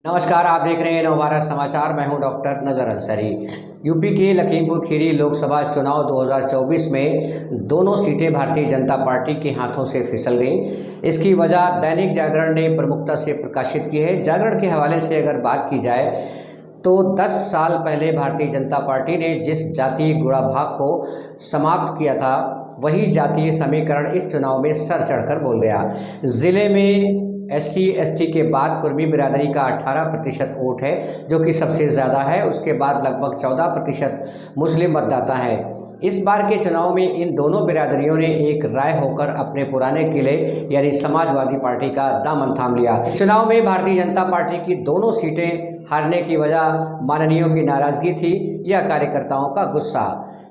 नमस्कार, आप देख रहे हैं नवभारत समाचार। मैं हूं डॉक्टर नजर अंसारी। यूपी के लखीमपुर खीरी लोकसभा चुनाव 2024 में दोनों सीटें भारतीय जनता पार्टी के हाथों से फिसल गईं। इसकी वजह दैनिक जागरण ने प्रमुखता से प्रकाशित की है। जागरण के हवाले से अगर बात की जाए तो 10 साल पहले भारतीय जनता पार्टी ने जिस जातीय गुणाभाग को समाप्त किया था, वही जातीय समीकरण इस चुनाव में सर चढ़कर बोल गया। जिले में SC/ST के बाद कुर्मी बिरादरी का 18% वोट है, जो कि सबसे ज़्यादा है। उसके बाद लगभग 14% मुस्लिम मतदाता है। इस बार के चुनाव में इन दोनों बिरादरियों ने एक राय होकर अपने पुराने किले यानी समाजवादी पार्टी का दामन थाम लिया। इस चुनाव में भारतीय जनता पार्टी की दोनों सीटें हारने की वजह माननीयों की नाराजगी थी या कार्यकर्ताओं का गुस्सा,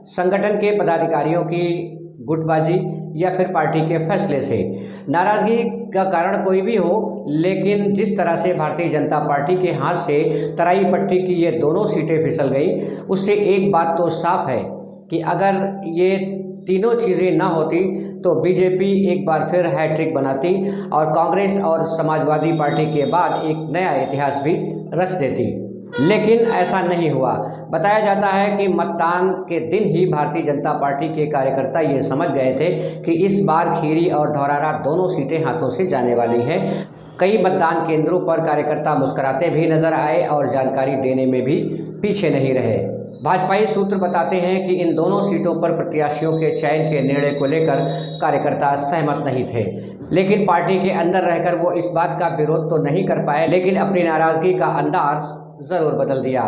संगठन के पदाधिकारियों की गुटबाजी या फिर पार्टी के फैसले से। नाराजगी का कारण कोई भी हो, लेकिन जिस तरह से भारतीय जनता पार्टी के हाथ से तराई पट्टी की ये दोनों सीटें फिसल गई, उससे एक बात तो साफ है कि अगर ये तीनों चीज़ें ना होती तो बीजेपी एक बार फिर हैट्रिक बनाती और कांग्रेस और समाजवादी पार्टी के बाद एक नया इतिहास भी रच देती। लेकिन ऐसा नहीं हुआ। बताया जाता है कि मतदान के दिन ही भारतीय जनता पार्टी के कार्यकर्ता ये समझ गए थे कि इस बार खीरी और धौरारा दोनों सीटें हाथों से जाने वाली हैं। कई मतदान केंद्रों पर कार्यकर्ता मुस्कुराते भी नजर आए और जानकारी देने में भी पीछे नहीं रहे। भाजपाई सूत्र बताते हैं कि इन दोनों सीटों पर प्रत्याशियों के चयन के निर्णय को लेकर कार्यकर्ता सहमत नहीं थे, लेकिन पार्टी के अंदर रहकर वो इस बात का विरोध तो नहीं कर पाए, लेकिन अपनी नाराजगी का अंदाज जरूर बदल दिया।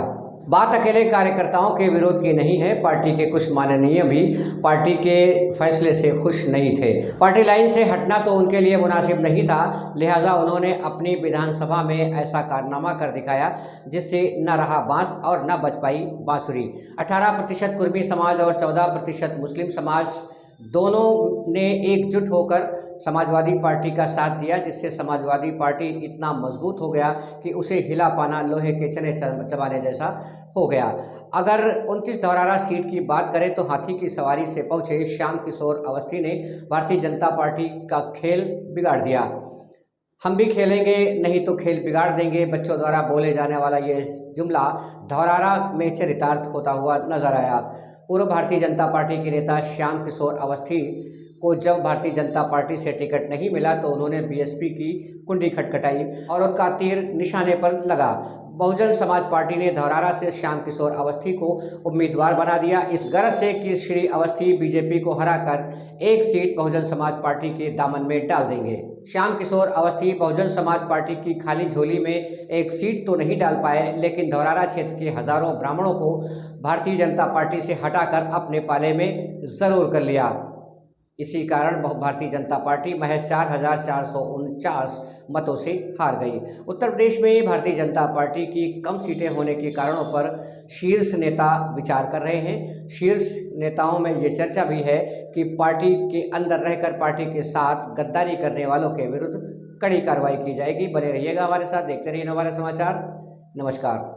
बात अकेले कार्यकर्ताओं के विरोध की नहीं है। पार्टी के कुछ माननीय भी पार्टी के फैसले से खुश नहीं थे। पार्टी लाइन से हटना तो उनके लिए मुनासिब नहीं था, लिहाजा उन्होंने अपनी विधानसभा में ऐसा कारनामा कर दिखाया जिससे न रहा बांस और न बच पाई बांसुरी। 18% कुर्मी समाज और 14% मुस्लिम समाज दोनों ने एकजुट होकर समाजवादी पार्टी का साथ दिया, जिससे समाजवादी पार्टी इतना मजबूत हो गया कि उसे हिला पाना लोहे के चने चबाने जैसा हो गया। अगर 29 धौरारा सीट की बात करें तो हाथी की सवारी से पहुंचे श्याम किशोर अवस्थी ने भारतीय जनता पार्टी का खेल बिगाड़ दिया। हम भी खेलेंगे, नहीं तो खेल बिगाड़ देंगे, बच्चों द्वारा बोले जाने वाला ये जुमला धौरारा में चरितार्थ होता हुआ नजर आया। पूर्व भारतीय जनता पार्टी के नेता श्याम किशोर अवस्थी को जब भारतीय जनता पार्टी से टिकट नहीं मिला तो उन्होंने BSP की कुंडी खटखटाई और उनका तीर निशाने पर लगा। बहुजन समाज पार्टी ने धौरारा से श्याम किशोर अवस्थी को उम्मीदवार बना दिया, इस गर्ज से कि श्री अवस्थी बीजेपी को हराकर एक सीट बहुजन समाज पार्टी के दामन में डाल देंगे। श्याम किशोर अवस्थी बहुजन समाज पार्टी की खाली झोली में एक सीट तो नहीं डाल पाए, लेकिन धौरारा क्षेत्र के हजारों ब्राह्मणों को भारतीय जनता पार्टी से हटाकर अपने पाले में जरूर कर लिया। इसी कारण भारतीय जनता पार्टी महज 4,449 मतों से हार गई। उत्तर प्रदेश में भारतीय जनता पार्टी की कम सीटें होने के कारणों पर शीर्ष नेता विचार कर रहे हैं। शीर्ष नेताओं में ये चर्चा भी है कि पार्टी के अंदर रहकर पार्टी के साथ गद्दारी करने वालों के विरुद्ध कड़ी कार्रवाई की जाएगी। बने रहिएगा हमारे साथ, देखते रहिए हमारे समाचार। नमस्कार।